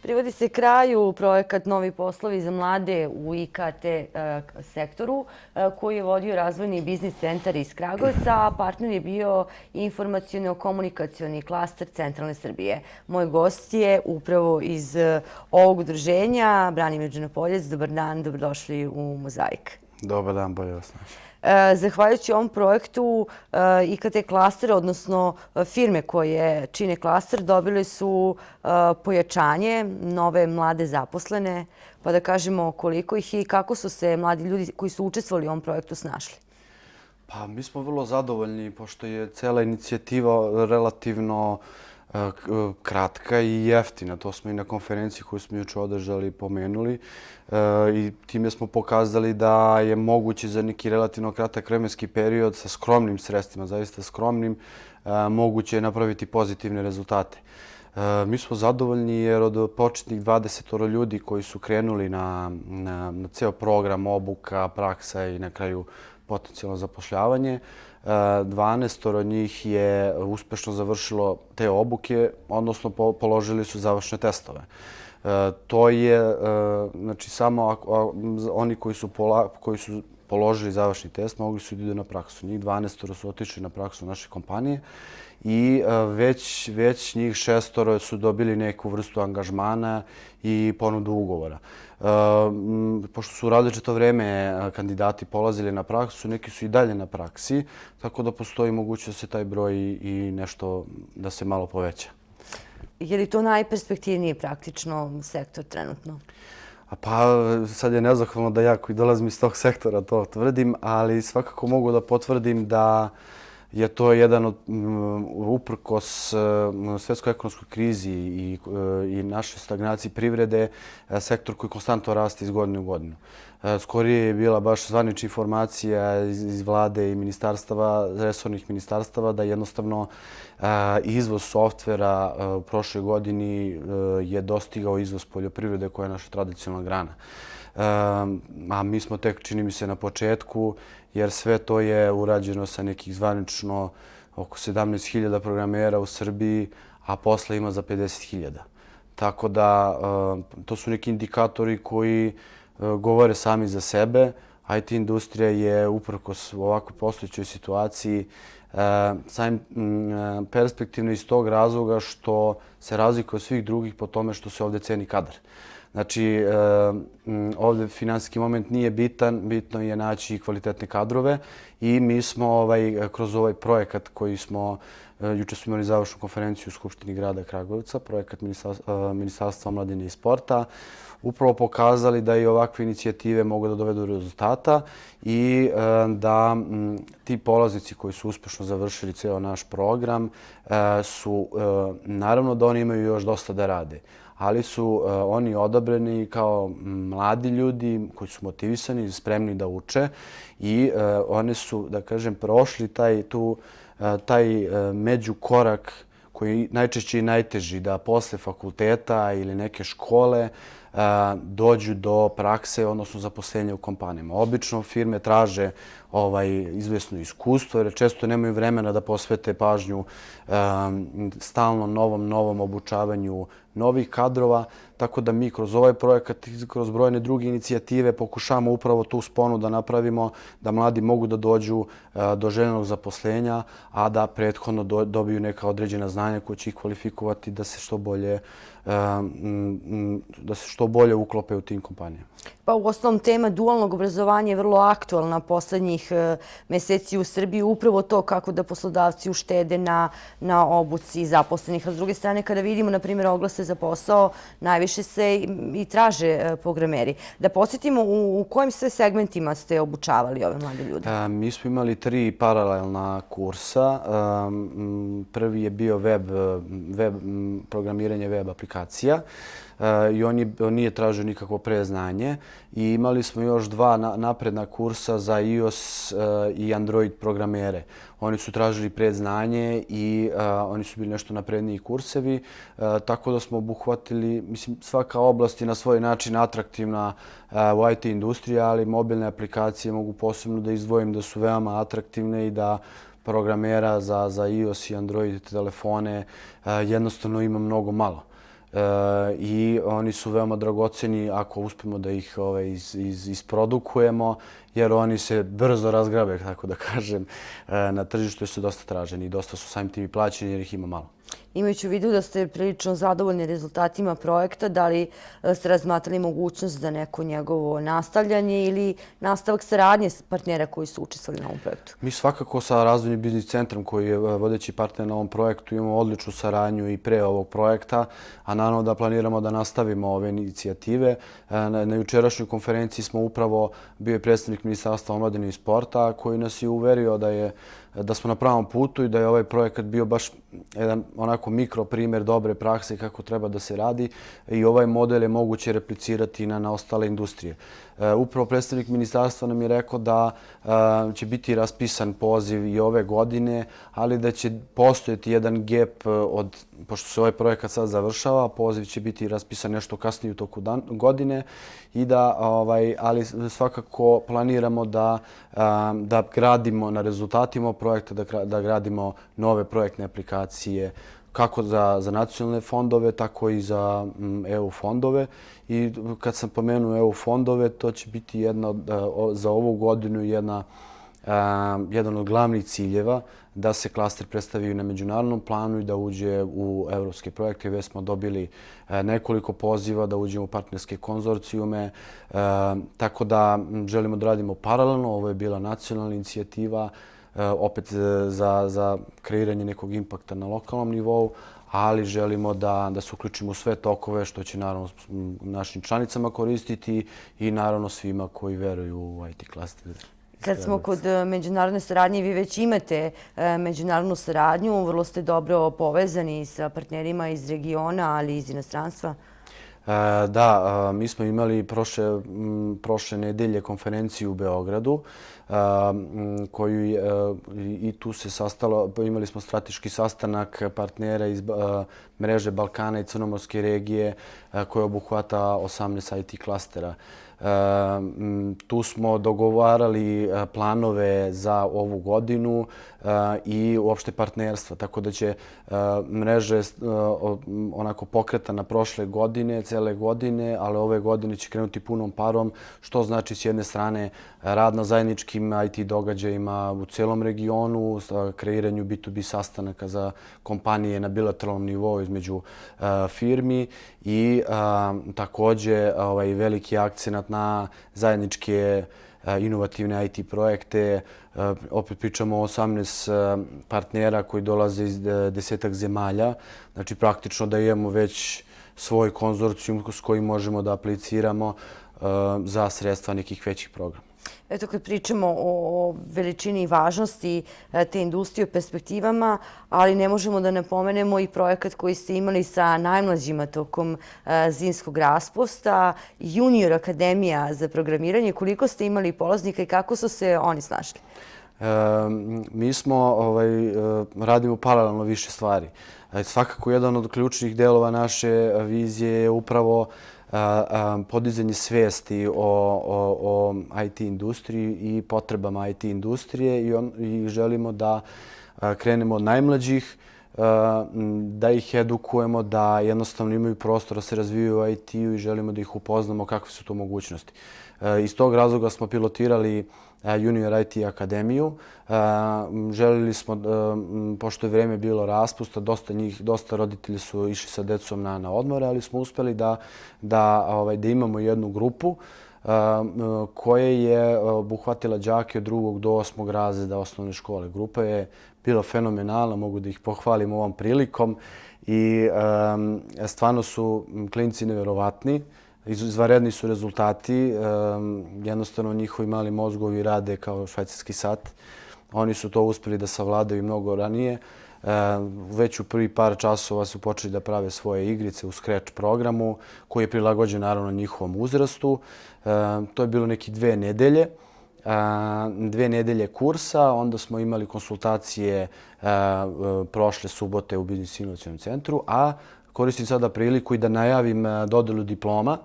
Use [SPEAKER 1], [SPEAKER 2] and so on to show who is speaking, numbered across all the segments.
[SPEAKER 1] Privodi se kraju projekat Novi poslovi za mlade u IKT sektoru koji je vodio Razvojni biznis centar iz Kragujevca, a partner je bio informaciono-komunikacioni klaster Centralne Srbije. Moj gost je upravo iz ovog udruženja, Branimir Džanopoljec. Dobar dan, dobrodošli u Mozaik.
[SPEAKER 2] Dobar dan, bolje vas našli.
[SPEAKER 1] Zahvaljujući ovom projektu IKT klastera, odnosno firme koje čine klaster, dobili su pojačanje, nove mlade zaposlene, pa da kažemo koliko ih i kako su se mladi ljudi koji su učestvovali u ovom projektu snašli.
[SPEAKER 2] Pa mi smo vrlo zadovoljni pošto je cela inicijativa relativno kratka i jeftina. To smo i na konferenciji koju smo juče održali pomenuli i time smo pokazali da je moguće za neki relativno kratak vremenski period sa skromnim sredstvima, zaista skromnim, moguće je napraviti pozitivne rezultate. Mi smo zadovoljni jer od početnih 20 ljudi koji su krenuli na ceo program obuka, praksa i na kraju potencijalno zapošljavanje, 12 njih je uspešno završilo te obuke, odnosno položili su završne testove. To je, znači, samo oni koji su položili završni test mogli su da idu na praksu. Njih 12 su otišli na praksu naše kompanije i već njih 6 su dobili neku vrstu angažmana i ponudu ugovora. Pošto su u različito vreme kandidati polazili na praksu, neki su i dalje na praksi, tako da postoji mogućnost da se taj broj i nešto da se malo poveća.
[SPEAKER 1] Je li to najperspektivniji praktično sektor trenutno?
[SPEAKER 2] Pa sad je nezahvalno da ja koji dolazim iz tog sektora to tvrdim, ali svakako mogu da potvrdim da je to jedan od, uprkos svetskoj ekonomskoj krizi i našoj stagnaciji privrede, sektor koji konstantno raste iz godine u godinu. Skorije je bila baš zvanična informacija iz vlade i ministarstava, resornih ministarstava, da jednostavno izvoz softvera u prošloj godini je dostigao izvoz poljoprivrede koja je naša tradicionalna grana. A mi smo tek, čini mi se, na početku, jer sve to je urađeno sa nekih zvanično oko 17.000 programera u Srbiji, a posla ima za 50.000. Tako da to su neki indikatori koji govore sami za sebe. IT industrija je uprkos ovakvoj postojećoj situaciji perspektivno iz tog razloga što se razlikuje od svih drugih po tome što se ovdje ceni kadar. Znači, ovdje finansijski moment nije bitan, bitno je naći kvalitetne kadrove i mi smo kroz ovaj projekat koji smo, juče smo imali završnu konferenciju u Skupštini grada Kragujevca, projekat Ministarstva omladine i sporta, upravo pokazali da i ovakve inicijative mogu da dovedu do rezultata i da ti polaznici koji su uspešno završili ceo naš program su, naravno da oni imaju još dosta da rade, ali su oni odabrani kao mladi ljudi koji su motivisani, spremni da uče i oni su, da kažem, prošli taj međukorak koji je najčešće i najteži, da posle fakulteta ili neke škole dođu do prakse, odnosno zaposlenja u kompanijama. Obično firme traže izvesno iskustvo jer često nemaju vremena da posvete pažnju stalno novom obučavanju novih kadrova, tako da mi kroz ovaj projekat i kroz brojne druge inicijative pokušamo upravo tu sponu da napravimo, da mladi mogu da dođu do željenog zaposlenja, a da prethodno dobiju neka određena znanja koja će ih kvalifikovati da se što bolje uklope u tim kompanijama.
[SPEAKER 1] Pa u osnovom tema dualnog obrazovanja je vrlo aktualna poslednjih meseci u Srbiji. Upravo to kako da poslodavci uštede na obuci zaposlenih. A s druge strane, kada vidimo, na primjer, oglase za posao, najviše se i traže programeri. Da podsjetimo u kojim sve segmentima ste obučavali ove mlade ljude?
[SPEAKER 2] Mi smo imali 3 paralelna kursa. Prvi je bio programiranje web aplikacija i on nije tražio nikakvo preznanje. I imali smo još 2 napredna kursa za iOS i Android programere. Oni su tražili predznanje i oni su bili nešto napredniji kursevi, tako da smo obuhvatili, mislim, svaka oblast je na svoj način atraktivna u IT industriji, ali mobilne aplikacije mogu posebno da izdvojim da su veoma atraktivne i da programera za iOS i Android telefone jednostavno ima mnogo malo. i oni su veoma dragoceni ako uspemo da ih isprodukujemo, jer oni se brzo razgrabe, tako da kažem, na tržištu, jer su dosta traženi i dosta su samim tim i plaćeni jer ih ima malo.
[SPEAKER 1] Imajući u vidu da ste prilično zadovoljni rezultatima projekta, da li ste razmatrali mogućnost za neko njegovo nastavljanje ili nastavak saradnje s partnera koji su učestvovali na ovom projektu?
[SPEAKER 2] Mi svakako sa Razvojnim biznis centrom, koji je vodeći partner na ovom projektu, imamo odličnu saradnju i pre ovog projekta, a naravno da planiramo da nastavimo ove inicijative. Na jučerašnjoj konferenciji smo upravo, bio je predstavnik Ministarstva omladine i sporta koji nas je uverio da smo na pravom putu i da je ovaj projekat bio baš jedan onako mikro primjer dobre prakse kako treba da se radi i ovaj model je moguće replicirati na ostale industrije. Upravo predstavnik ministarstva nam je rekao da će biti raspisan poziv i ove godine, ali da će postojati jedan gap pošto se ovaj projekat sad završava, poziv će biti raspisan nešto kasnije u toku godine i ali svakako planiramo da gradimo na rezultatima projekta, da gradimo nove projektne aplikacije kako za nacionalne fondove, tako i za EU fondove. I kad sam pomenuo EU fondove, to će biti za ovu godinu jedan od glavnih ciljeva da se klaster predstavi na međunarodnom planu i da uđe u evropske projekte. Već smo dobili nekoliko poziva da uđemo u partnerske konzorcijume, tako da želimo da radimo paralelno. Ovo je bila nacionalna inicijativa, opet za kreiranje nekog impakta na lokalnom nivou, ali želimo da se uključimo u sve tokove, što će naravno našim članicama koristiti i naravno svima koji veruju u IT klaster.
[SPEAKER 1] Kad smo kod međunarodne saradnje, vi već imate međunarodnu saradnju, vrlo ste dobro povezani sa partnerima iz regiona, ali i iz inostranstva.
[SPEAKER 2] Da, mi smo imali prošle nedelje konferenciju u Beogradu koju i tu se sastalo, imali smo strateški sastanak partnera iz mreže Balkana i Crnomorske regije koja obuhvata 18 IT klastera. Tu smo dogovarali planove za ovu godinu i uopšte partnerstva, tako da će mreže onako pokretana prošle godine, cele godine, ali ove godine će krenuti punom parom, što znači s jedne strane rad na zajedničkim IT događajima u celom regionu, kreiranju B2B sastanaka za kompanije na bilateralnom nivou između firmi i takođe veliki akcenat na zajedničke inovativne IT projekte. Opet pričamo o 18 partnera koji dolaze iz 10-ak zemalja. Znači praktično da imamo već svoj konzorcijum s kojim možemo da apliciramo za sredstva nekih većih programa.
[SPEAKER 1] Eto, kad pričamo o veličini i važnosti te industrije, o perspektivama, ali ne možemo da ne pomenemo i projekat koji ste imali sa najmlađima tokom zimskog raspusta, Junior Akademija za programiranje. Koliko ste imali polaznika i kako su se oni snašli?
[SPEAKER 2] Mi radimo paralelno više stvari. Svakako jedan od ključnih delova naše vizije je upravo podizanje svesti o IT industriji i potrebama IT industrije i želimo da krenemo od najmlađih, da ih edukujemo, da jednostavno imaju prostor da se razvijaju u IT-u i želimo da ih upoznamo kakve su to mogućnosti. Iz tog razloga smo pilotirali Junior IT Akademiju. Želili smo, pošto je vreme bilo raspusta, dosta roditelji su išli sa decom na odmore, ali smo uspeli da imamo jednu grupu koja je obuhvatila đake od 2. do 8. razreda osnovne škole. Grupa je bila fenomenalna, mogu da ih pohvalim ovom prilikom i stvarno su klinci neverovatni. Izvanredni su rezultati, jednostavno njihovi mali mozgovi rade kao švajcarski sat. Oni su to uspjeli da savladaju mnogo ranije. Već u prvi par časova su počeli da prave svoje igrice u Scratch programu koji je prilagođen naravno njihovom uzrastu. To je bilo neki 2 nedelje. 2 nedelje kursa, onda smo imali konsultacije prošle subote u Biznis inovacionom centru, a koristim sada priliku i da najavim dodelu diploma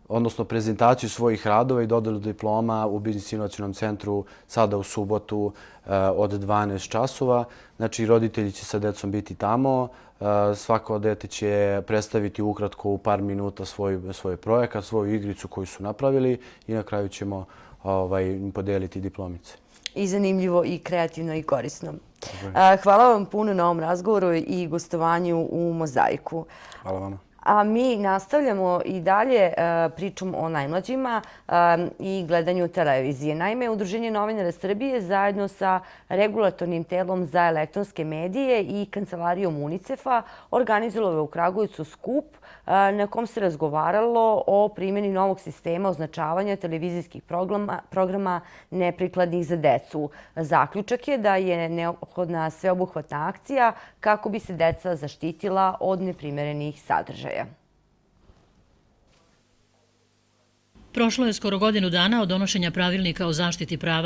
[SPEAKER 2] odnosno prezentaciju svojih radova i dodelu diploma u Biznis inovacionom centru sada u subotu od 12 časova. Znači, roditelji će sa decom biti tamo. Svako dete će predstaviti ukratko u par minuta svoj projekat, svoju igricu koju su napravili i na kraju ćemo im podeliti diplomice.
[SPEAKER 1] I zanimljivo i kreativno i korisno. Hvala vam puno na ovom razgovoru i gostovanju u Mozaiku.
[SPEAKER 2] Hvala vama.
[SPEAKER 1] A mi nastavljamo i dalje pričom o najmlađima i gledanju televizije. Naime, Udruženje novinara Srbije zajedno sa Regulatornim telom za elektronske medije i kancelarijom UNICEF-a organizovalo je u Kragujevcu skup na kom se razgovaralo o primjeni novog sistema označavanja televizijskih programa neprikladnih za decu. Zaključak je da je neophodna sveobuhvatna akcija kako bi se deca zaštitila od neprimerenih sadržaja.
[SPEAKER 3] Prošlo je skoro godinu dana od donošenja pravilnika o zaštiti prava